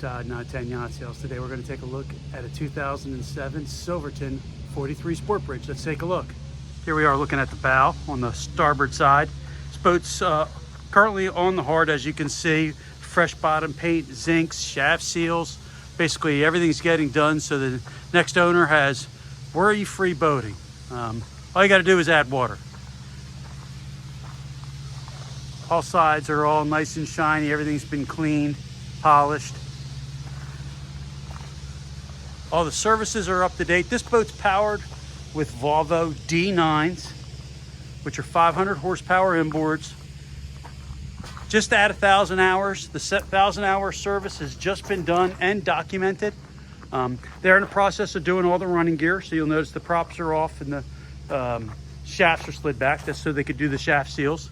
Todd, not 10 Yacht Sales. Today we're going to take a look at a 2007 Silverton 43 Sport Bridge. Let's take a look. Here we are looking at the bow on the starboard side. This boat's currently on the hard, as you can see. Fresh bottom paint, zincs, shaft seals. Basically everything's getting done so the next owner has worry-free boating. All you got to do is add water. All sides are all nice and shiny. Everything's been cleaned, polished. All the services are up to date. This boat's powered with Volvo D9s, which are 500 horsepower inboards. Just at 1,000 hours. The 1,000-hour service has just been done and documented. They're in the process of doing all the running gear, so you'll notice the props are off and the shafts are slid back. That's so they could do the shaft seals.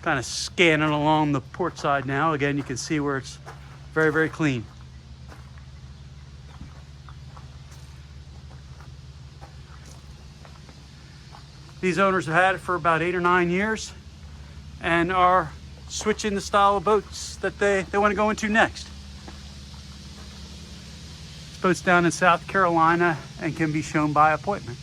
Kind of scanning along the port side now. Again, you can see where it's very, very clean. These owners have had it for about 8 or 9 years and are switching the style of boats that they want to go into next. This boat's down in South Carolina and can be shown by appointment.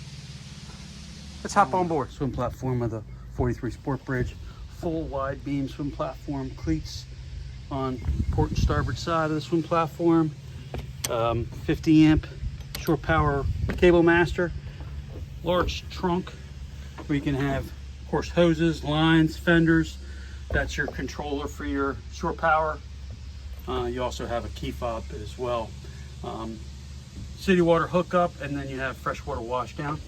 Let's hop on board. Swim platform of the 43 Sport Bridge. Full wide beam swim platform, cleats on port and starboard side of the swim platform, 50 amp shore power cable master, large trunk where you can have, of course, hoses, lines, fenders. That's your controller for your shore power. You also have a key fob as well. City water hookup, and then you have freshwater washdown.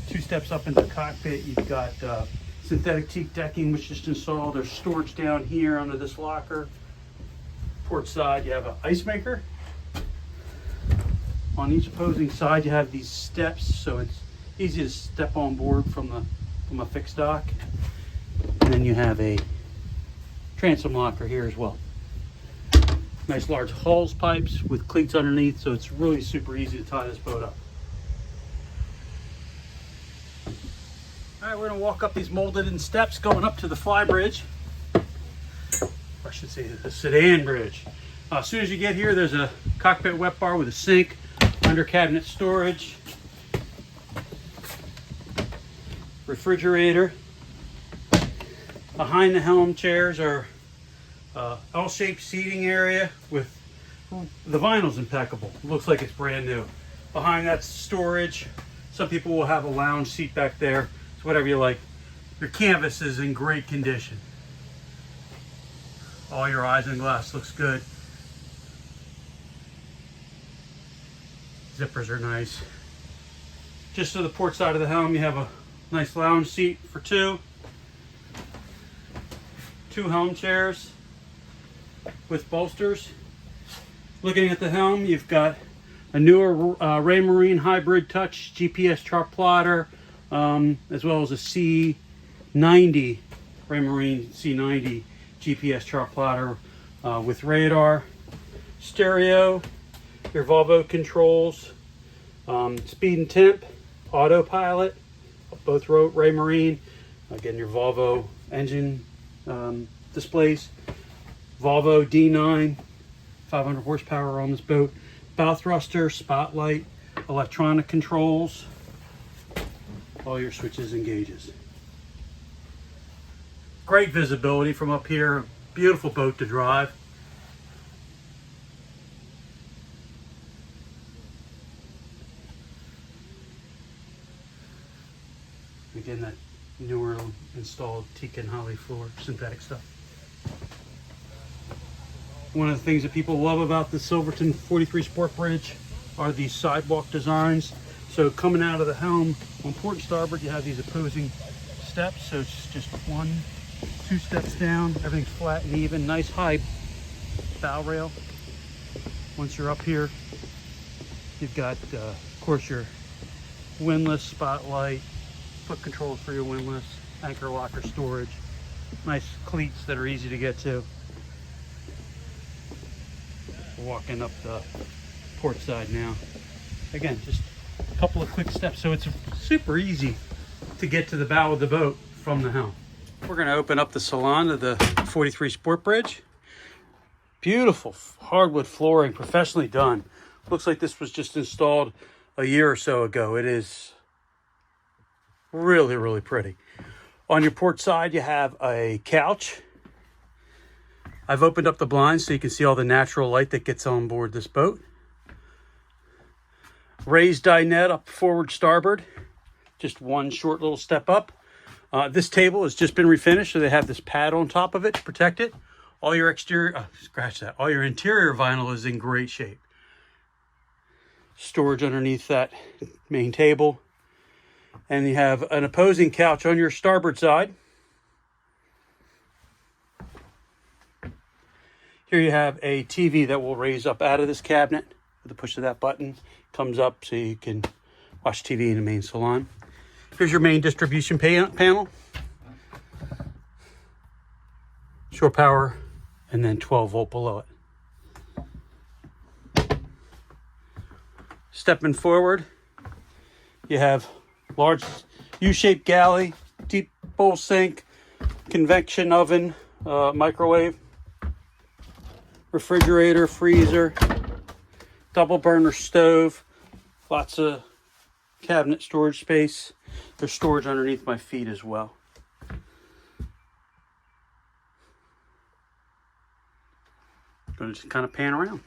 2 steps up into the cockpit, you've got synthetic teak decking, which is installed. There's storage down here under this locker. Port side, you have an ice maker. On each opposing side, you have these steps, so it's easy to step on board from a fixed dock. And then you have a transom locker here as well. Nice large hose pipes with cleats underneath, so it's really super easy to tie this boat up. All right, we're gonna walk up these molded in steps going up to the fly bridge. Or I should say the sedan bridge. As soon as you get here, there's a cockpit wet bar with a sink, under cabinet storage, refrigerator. Behind the helm chairs are L-shaped seating area with the vinyl's impeccable. It looks like it's brand new. Behind that's storage. Some people will have a lounge seat back there. It's whatever you like. Your canvas is in great condition. All your eyes and glass looks good. Zippers are nice. Just to the port side of the helm, you have a nice lounge seat for 2. 2 helm chairs with bolsters. Looking at the helm, you've got a newer Raymarine Hybrid Touch GPS chart plotter, as well as a C90 Raymarine C90 GPS chart plotter with radar, stereo, your Volvo controls, speed and temp, autopilot, both Raymarine. Again, your Volvo engine displays, Volvo D9, 500 horsepower on this boat, bow thruster, spotlight, electronic controls, all your switches and gauges. Great visibility from up here. Beautiful boat to drive. Again, that newer installed teak and holly floor, synthetic stuff. One of the things that people love about the Silverton 43 Sport Bridge are these sidewalk designs. So coming out of the helm on port and starboard, you have these opposing steps. So it's just 1, 2 steps down. Everything's flat and even. Nice high bow rail. Once you're up here, you've got, of course, your windlass, spotlight, foot controls for your windlass, anchor locker storage, nice cleats that are easy to get to. Walking up the port side now. Again, just a couple of quick steps, so it's super easy to get to the bow of the boat from the helm. We're going to open up the Salon of the 43 Sport Bridge. Beautiful hardwood flooring, professionally done. Looks like this was just installed a year or so ago. It is really, really pretty. On your port side, you have a couch. I've opened up the blinds so you can see all the natural light that gets on board this boat. Raised dinette up forward starboard. Just one short little step up. This table has just been refinished, so they have this pad on top of it to protect it. All your exterior, all your interior vinyl is in great shape. Storage underneath that main table. And you have an opposing couch on your starboard side. Here you have a TV that will raise up out of this cabinet with the push of that button. Comes up so you can watch TV in the main salon. Here's your main distribution panel. Shore power, and then 12 volt below it. Stepping forward, you have large U-shaped galley, deep bowl sink, convection oven, microwave, refrigerator, freezer, double burner stove, lots of cabinet storage space. There's storage underneath my feet as well. Going to just kind of pan around.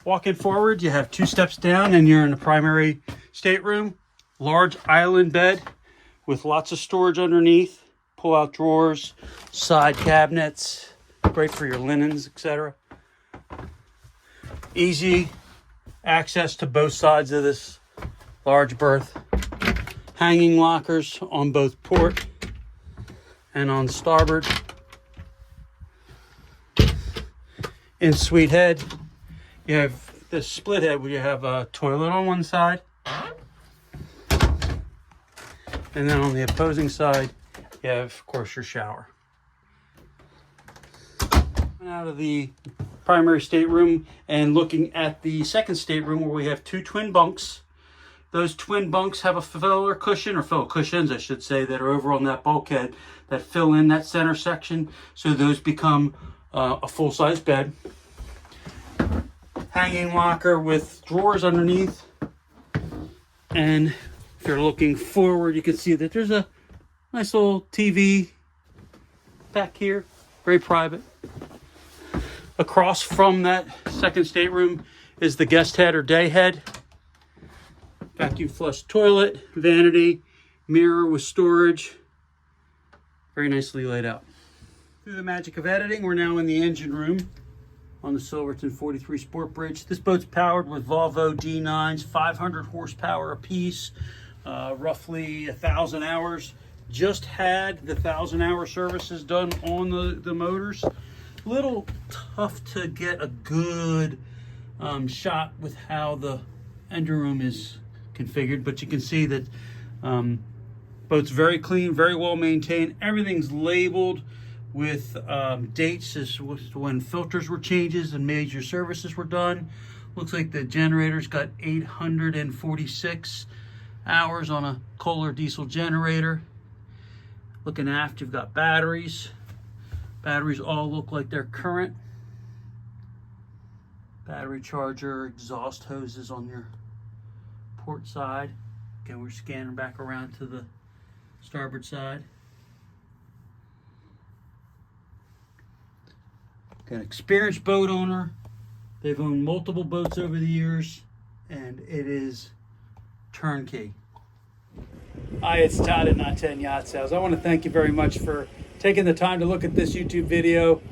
Walking forward, you have 2 steps down and you're in the primary stateroom. Large island bed with lots of storage underneath. Pull-out drawers, side cabinets, great for your linens, etc. Easy access to both sides of this large berth. Hanging lockers on both port and on starboard. In suite head, you have this split head where you have a toilet on one side. And then on the opposing side, you have, of course, your shower. Out of the primary stateroom and looking at the second stateroom where we have 2 twin bunks. Those twin bunks have a filler cushion, or filler cushions, I should say, that are over on that bulkhead that fill in that center section. So those become a full-size bed. Hanging locker with drawers underneath. And if you're looking forward, you can see that there's a nice little TV back here. Very private. Across from that second stateroom is the guest head or day head. Vacuum flush toilet, vanity, mirror with storage. Very nicely laid out. Through the magic of editing, we're now in the engine room on the Silverton 43 Sport Bridge. This boat's powered with Volvo D9s, 500 horsepower apiece, roughly 1,000 hours. Just had the 1,000-hour services done on the motors. Little tough to get a good shot with how the engine room is configured, but you can see that boat's very clean, very well maintained. Everything's labeled with dates as to when filters were changes and major services were done. Looks like the generator's got 846 hours on a Kohler diesel generator. Looking aft, you've got batteries. Batteries all look like they're current. Battery charger, exhaust hoses on your port side. Again, we're scanning back around to the starboard side. Got an experienced boat owner. They've owned multiple boats over the years, and it is turnkey. Hi, it's Todd at Not 10 Yacht Sales. I want to thank you very much for taking the time to look at this YouTube video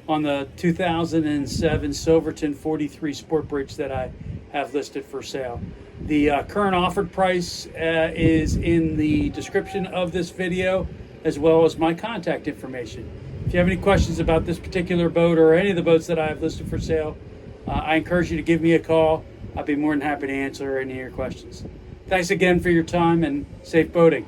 on the 2007 Silverton 43 Sport Bridge that I have listed for sale. The current offered price is in the description of this video, as well as my contact information. If you have any questions about this particular boat or any of the boats that I have listed for sale, I encourage you to give me a call. I'll be more than happy to answer any of your questions. Thanks again for your time and safe boating.